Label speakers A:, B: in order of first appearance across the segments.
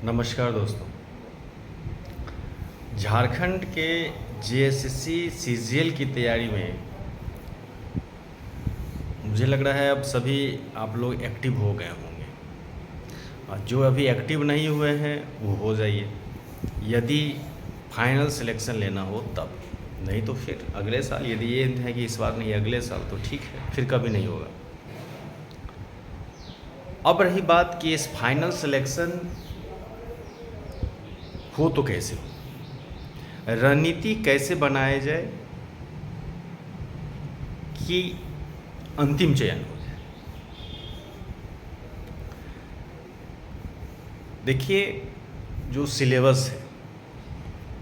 A: नमस्कार दोस्तों। झारखंड के जेएसएससी सीजीएल की तैयारी में मुझे लग रहा है अब सभी आप लोग एक्टिव हो गए होंगे, और जो अभी एक्टिव नहीं हुए हैं वो हो जाइए, यदि फाइनल सिलेक्शन लेना हो तब। नहीं तो फिर अगले साल, यदि ये है कि इस बार नहीं अगले साल, तो ठीक है, फिर कभी नहीं होगा। अब रही बात कि इस फाइनल सिलेक्शन हो तो कैसे हो, रणनीति कैसे बनाया जाए कि अंतिम चयन हो जाए। देखिए, जो सिलेबस है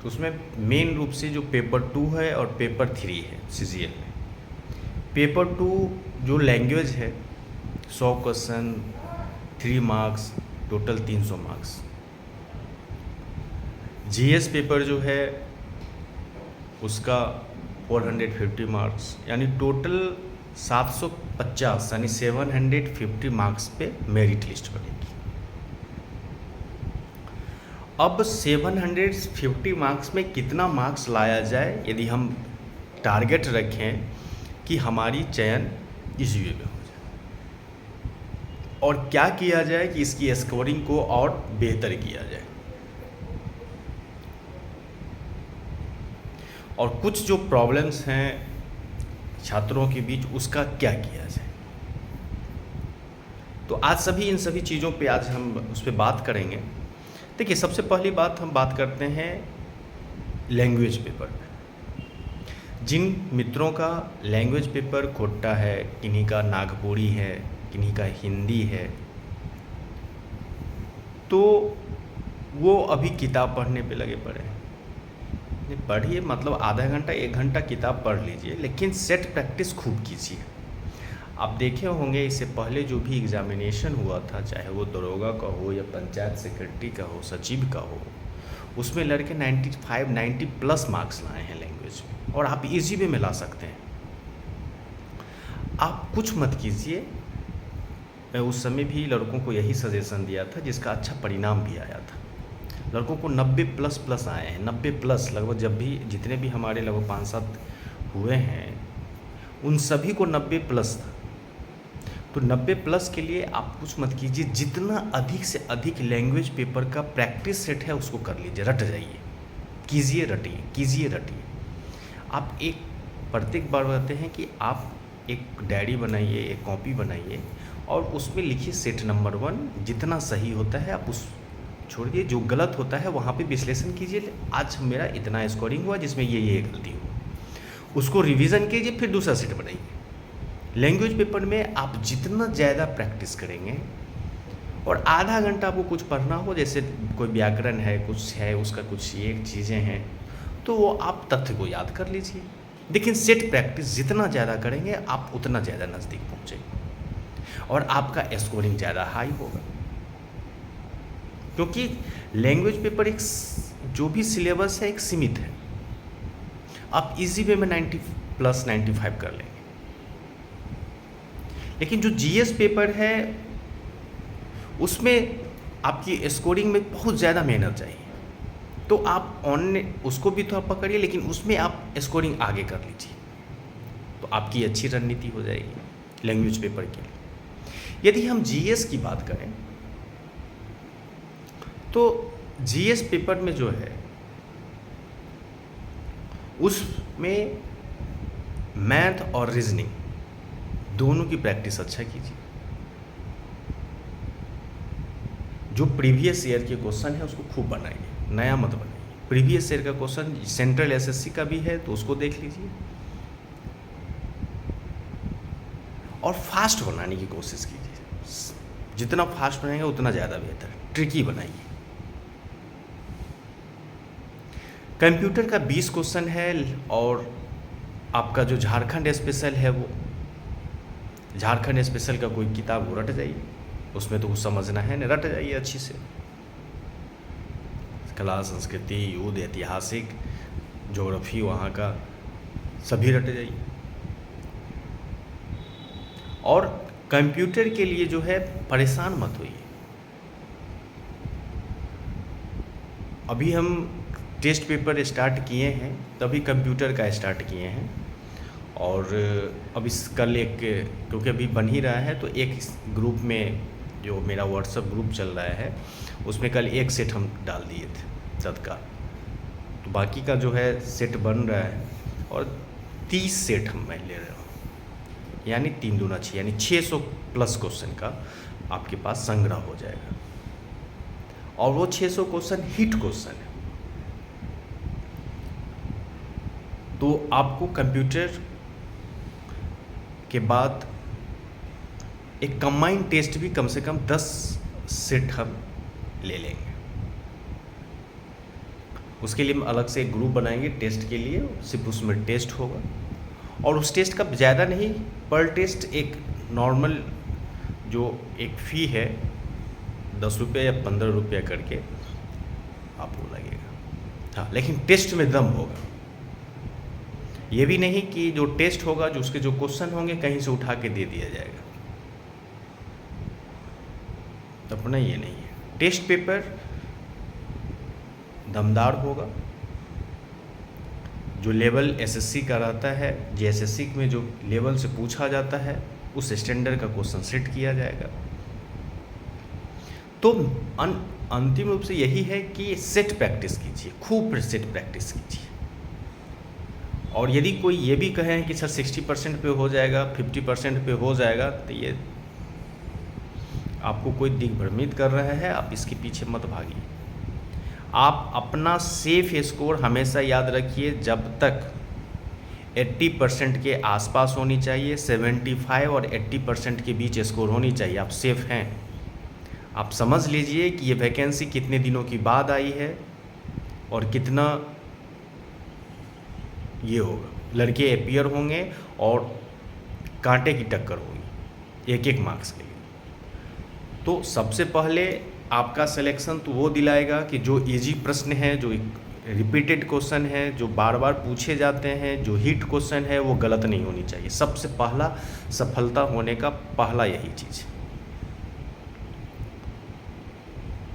A: तो उसमें मेन रूप से जो पेपर 2 है और पेपर 3 है सीजीएल में। पेपर 2 जो लैंग्वेज है 100 question, 3 marks, total 300 marks. GS paper जो है उसका 450 मार्क्स, यानी टोटल 750 यानी 750 मार्क्स पे मेरिट लिस्ट बनेगी। अब 750 मार्क्स में कितना मार्क्स लाया जाए, यदि हम टारगेट रखें कि हमारी चयन इस यूए में हो जाए, और क्या किया जाए कि इसकी स्कोरिंग को और बेहतर किया जाए, और कुछ जो प्रॉब्लम्स हैं छात्रों के बीच उसका क्या किया जाए। तो आज इन सभी चीज़ों पे आज हम उस पर बात करेंगे। देखिए, सबसे पहली बात हम बात करते हैं लैंग्वेज पेपर पे। जिन मित्रों का लैंग्वेज पेपर खोटा है, किन्हीं का नागपुरी है, किन्हीं का हिंदी है, तो वो अभी किताब पढ़ने पे लगे पड़े हैं। पढ़िए, मतलब आधा घंटा 1 घंटा किताब पढ़ लीजिए, लेकिन सेट प्रैक्टिस खूब कीजिए। आप देखे होंगे इससे पहले जो भी एग्जामिनेशन हुआ था, चाहे वो दरोगा का हो या पंचायत सेक्रेटरी का हो, सचिव का हो, उसमें लड़के 95 90 प्लस मार्क्स लाए हैं लैंग्वेज में, और आप इजी वे में ला सकते हैं। आप कुछ मत कीजिए। मैं उस समय भी लड़कों को यही सजेशन दिया था, जिसका अच्छा परिणाम भी आया था। लड़कों को 90 प्लस प्लस आए हैं, 90 प्लस लगभग। जब भी जितने भी हमारे लगभग 5-7 हुए हैं, उन सभी को 90 प्लस था। तो 90 प्लस के लिए आप कुछ मत कीजिए, जितना अधिक से अधिक लैंग्वेज पेपर का प्रैक्टिस सेट है उसको कर लीजिए, रट जाइए, कीजिए, रटिए, कीजिए, रटिए। आप एक प्रत्येक बार कहते हैं कि आप एक डायरी बनाइए, एक कॉपी बनाइए, और उसमें लिखिए सेट नंबर 1। जितना सही होता है आप उस छोड़िए, जो गलत होता है वहाँ पे विश्लेषण कीजिए। आज मेरा इतना स्कोरिंग हुआ जिसमें ये गलती हो, उसको रिवीजन कीजिए, फिर दूसरा सेट बनाइए। लैंग्वेज पेपर में आप जितना ज़्यादा प्रैक्टिस करेंगे, और आधा घंटा आपको कुछ पढ़ना हो, जैसे कोई व्याकरण है, कुछ है, उसका कुछ एक चीज़ें हैं, तो वो आप तथ्य को याद कर लीजिए। लेकिन सेट प्रैक्टिस जितना ज़्यादा करेंगे आप उतना ज़्यादा नज़दीक पहुँचेंगे, और आपका स्कोरिंग ज़्यादा हाई होगा। क्योंकि लैंग्वेज पेपर एक जो भी सिलेबस है एक सीमित है। आप इजी वे में 90 प्लस 95 कर लेंगे, लेकिन जो जीएस पेपर है उसमें आपकी स्कोरिंग में बहुत ज़्यादा मेहनत चाहिए। तो आप उसको भी तो आप पकड़िए, लेकिन उसमें आप स्कोरिंग आगे कर लीजिए, तो आपकी अच्छी रणनीति हो जाएगी लैंग्वेज पेपर के लिए। यदि हम जीएस की बात करें तो जीएस पेपर में जो है उसमें मैथ और रीजनिंग दोनों की प्रैक्टिस अच्छा कीजिए। जो प्रीवियस ईयर के क्वेश्चन है उसको खूब बनाइए, नया मत बनाइए। प्रीवियस ईयर का क्वेश्चन सेंट्रल एसएससी का भी है तो उसको देख लीजिए, और फास्ट बनाने की कोशिश कीजिए। जितना फास्ट बनाएंगे उतना ज़्यादा बेहतर। ट्रिकी बनाइए। कंप्यूटर का 20 क्वेश्चन है, और आपका जो झारखंड स्पेशल है, वो झारखंड स्पेशल का कोई किताब वो रट जाइए, उसमें तो कुछ समझना है ना, रट जाइए अच्छी से। कला, संस्कृति, युद्ध, ऐतिहासिक, ज्योग्राफी वहाँ का सभी रट जाइए। और कंप्यूटर के लिए जो है परेशान मत होइए, अभी हम टेस्ट पेपर स्टार्ट किए हैं, तभी कंप्यूटर का स्टार्ट किए हैं। और अब इस कल एक, क्योंकि अभी बन ही रहा है, तो एक ग्रुप में जो मेरा व्हाट्सएप ग्रुप चल रहा है उसमें कल एक सेट हम डाल दिए थे तत्काल। तो बाकी का जो है सेट बन रहा है और 30 सेट मैं ले रहा हूँ, यानी 3 दूना 6, यानी 600 प्लस क्वेश्चन का आपके पास संग्रह हो जाएगा। और वो 600 क्वेश्चन हिट क्वेश्चन है। तो आपको कंप्यूटर के बाद एक कंबाइंड टेस्ट भी कम से कम 10 सेट हम ले लेंगे। उसके लिए हम अलग से एक ग्रुप बनाएंगे टेस्ट के लिए, सिर्फ उसमें टेस्ट होगा। और उस टेस्ट का ज़्यादा नहीं, पर टेस्ट एक नॉर्मल जो एक फ़ी है 10 रुपये या 15 रुपये करके आपको लगेगा। हाँ, लेकिन टेस्ट में दम होगा। ये भी नहीं कि जो टेस्ट होगा, जो उसके जो क्वेश्चन होंगे कहीं से उठा के दे दिया जाएगा, तो अपना ये नहीं है। टेस्ट पेपर दमदार होगा। जो लेवल एसएससी का रहता है, जेएसएससी में जो लेवल से पूछा जाता है उस स्टैंडर्ड का क्वेश्चन सेट किया जाएगा। तो अंतिम रूप से यही है कि सेट प्रैक्टिस कीजिए, खूब सेट प्रैक्टिस कीजिए। और यदि कोई ये भी कहे कि सर 60% पे हो जाएगा, 50% पे हो जाएगा, तो ये आपको कोई दिग्भ्रमित कर रहा है, आप इसके पीछे मत भागिए। आप अपना सेफ स्कोर हमेशा याद रखिए, जब तक 80% के आसपास होनी चाहिए, 75 और 80% के बीच स्कोर होनी चाहिए, आप सेफ हैं। आप समझ लीजिए कि ये वैकेंसी कितने दिनों की बाद आई है और कितना ये होगा, लड़के अपीयर होंगे और कांटे की टक्कर होगी एक मार्क्स के लिए। तो सबसे पहले आपका सिलेक्शन तो वो दिलाएगा कि जो इजी प्रश्न है, जो रिपीटेड क्वेश्चन है, जो बार बार पूछे जाते हैं, जो हिट क्वेश्चन है, वो गलत नहीं होनी चाहिए। सबसे पहला सफलता होने का पहला यही चीज़।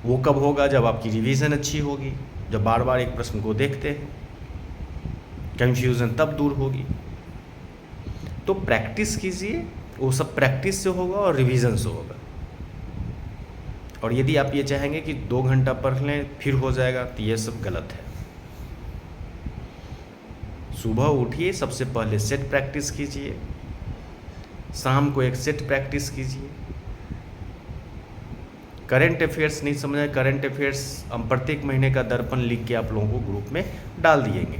A: वो कब होगा? जब आपकी रिवीजन अच्छी होगी, जब बार बार एक प्रश्न को देखते हैं, कंफ्यूजन तब दूर होगी। तो प्रैक्टिस कीजिए, वो सब प्रैक्टिस से होगा और रिवीजन से होगा। और यदि आप ये चाहेंगे कि 2 घंटा पढ़ लें फिर हो जाएगा, तो ये सब गलत है। सुबह उठिए, सबसे पहले सेट प्रैक्टिस कीजिए, शाम को एक सेट प्रैक्टिस कीजिए। करंट अफेयर्स नहीं समझ आए, करंट अफेयर्स हम प्रत्येक महीने का दर्पण लिख के आप लोगों को ग्रुप में डाल दिएंगे।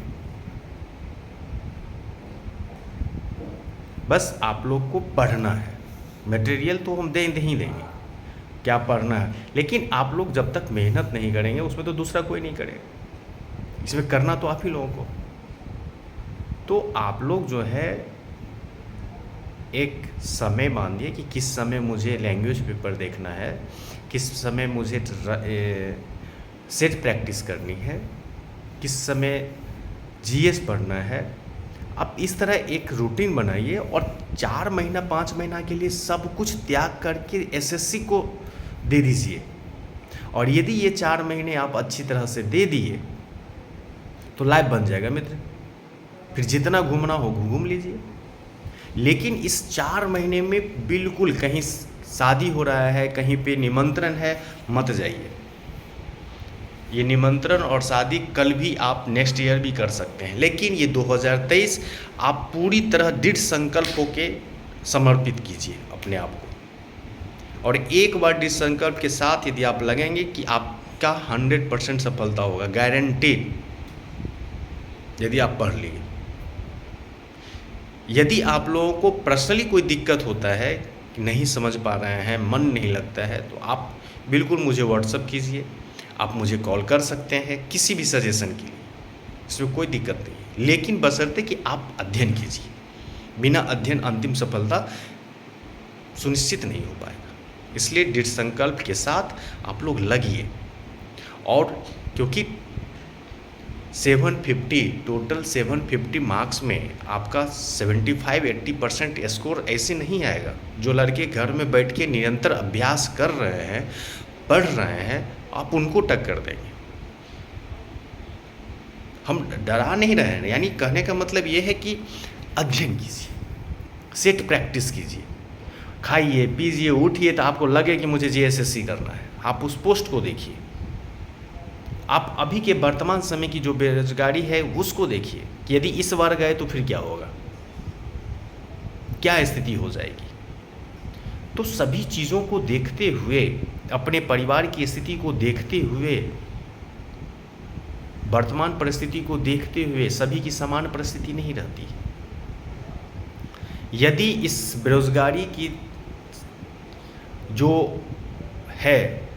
A: बस आप लोग को पढ़ना है, मटेरियल तो हम दे ही देंगे, क्या पढ़ना है। लेकिन आप लोग जब तक मेहनत नहीं करेंगे, उसमें तो दूसरा कोई नहीं करेगा, इसमें करना तो आप ही लोगों को। तो आप लोग जो है एक समय बांधिए कि किस समय मुझे लैंग्वेज पेपर देखना है, किस समय मुझे सेट प्रैक्टिस करनी है, किस समय जीएस पढ़ना है। आप इस तरह एक रूटीन बनाइए और 4 महीना 5 महीना के लिए सब कुछ त्याग करके एसएससी को दे दीजिए। और यदि ये 4 महीने आप अच्छी तरह से दे दिए तो लाइफ बन जाएगा मित्र। फिर जितना घूमना हो घूम लीजिए। लेकिन इस 4 महीने में बिल्कुल कहीं शादी हो रहा है, कहीं पे निमंत्रण है, मत जाइए। ये निमंत्रण और शादी कल भी आप नेक्स्ट ईयर भी कर सकते हैं, लेकिन ये 2023 आप पूरी तरह दृढ़ संकल्प होके समर्पित कीजिए अपने आप को। और एक बार दृढ़ संकल्प के साथ यदि आप लगेंगे कि आपका 100% सफलता होगा, गारंटेड, यदि आप पढ़ लिए। यदि आप लोगों को पर्सनली कोई दिक्कत होता है कि नहीं समझ पा रहे हैं, मन नहीं लगता है, तो आप बिल्कुल मुझे व्हाट्सअप कीजिए, आप मुझे कॉल कर सकते हैं किसी भी सजेशन के लिए, इसमें कोई दिक्कत नहीं है। लेकिन बशर्ते कि आप अध्ययन कीजिए, बिना अध्ययन अंतिम सफलता सुनिश्चित नहीं हो पाएगा। इसलिए दृढ़ संकल्प के साथ आप लोग लगिए। और क्योंकि 750 टोटल 750 मार्क्स में आपका 75-80% स्कोर ऐसे नहीं आएगा। जो लड़के घर में बैठ के निरंतर अभ्यास कर रहे हैं, पढ़ रहे हैं, आप उनको टक्कर देंगे। हम डरा नहीं रहे हैं, यानी कहने का मतलब ये है कि अध्ययन कीजिए, सेट प्रैक्टिस कीजिए, खाइए पीजिए उठिए तो आपको लगे कि मुझे जीएसएससी करना है, आप उस पोस्ट को देखिए। आप अभी के वर्तमान समय की जो बेरोजगारी है उसको देखिए कि यदि इस बार गए तो फिर क्या होगा, क्या स्थिति हो जाएगी। तो सभी चीज़ों को देखते हुए, अपने परिवार की स्थिति को देखते हुए, वर्तमान परिस्थिति को देखते हुए, सभी की समान परिस्थिति नहीं रहती। यदि इस बेरोजगारी की जो है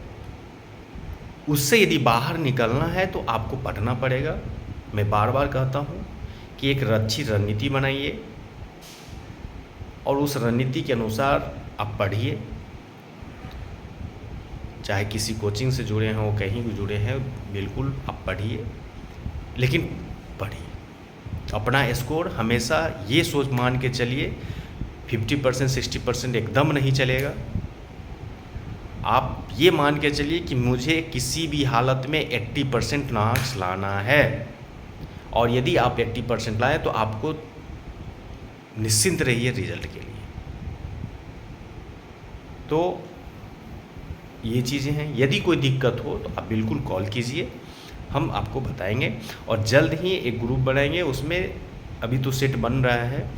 A: उससे यदि बाहर निकलना है तो आपको पढ़ना पड़ेगा। मैं बार बार कहता हूँ कि एक अच्छी रणनीति बनाइए और उस रणनीति के अनुसार आप पढ़िए, चाहे किसी कोचिंग से जुड़े हों, कहीं भी जुड़े हैं, बिल्कुल आप पढ़िए, लेकिन पढ़िए। अपना स्कोर हमेशा ये सोच मान के चलिए 50% 60% एकदम नहीं चलेगा। आप ये मान के चलिए कि मुझे किसी भी हालत में 80% मार्क्स लाना है, और यदि आप 80% लाएँ तो आपको निश्चिंत रहिए रिजल्ट के लिए। तो ये चीज़ें हैं, यदि कोई दिक्कत हो तो आप बिल्कुल कॉल कीजिए, हम आपको बताएंगे। और जल्द ही एक ग्रुप बनाएंगे, उसमें अभी तो सेट बन रहा है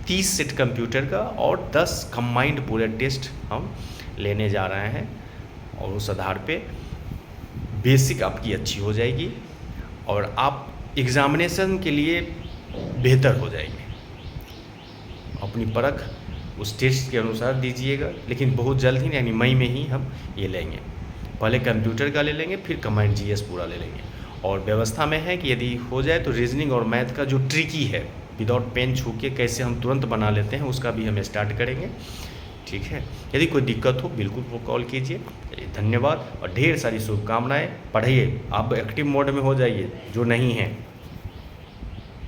A: 30 सेट कंप्यूटर का और 10 कंबाइंड पूरे टेस्ट हम लेने जा रहे हैं, और उस आधार पे बेसिक आपकी अच्छी हो जाएगी और आप एग्ज़ामिनेशन के लिए बेहतर हो जाएंगे। अपनी परख उस टेस्ट के अनुसार दीजिएगा, लेकिन बहुत जल्द ही, यानी मई में ही हम ये लेंगे। पहले कंप्यूटर का ले लेंगे, फिर कंबाइंड जीएस पूरा ले लेंगे। और व्यवस्था में है कि यदि हो जाए तो रीजनिंग और मैथ का जो ट्रिकी है, विदाउट पेन छू के कैसे हम तुरंत बना लेते हैं, उसका भी हम स्टार्ट करेंगे। ठीक है, यदि कोई दिक्कत हो बिल्कुल वो कॉल कीजिए। धन्यवाद और ढेर सारी शुभकामनाएं। पढ़िए, आप एक्टिव मोड में हो जाइए जो नहीं हैं।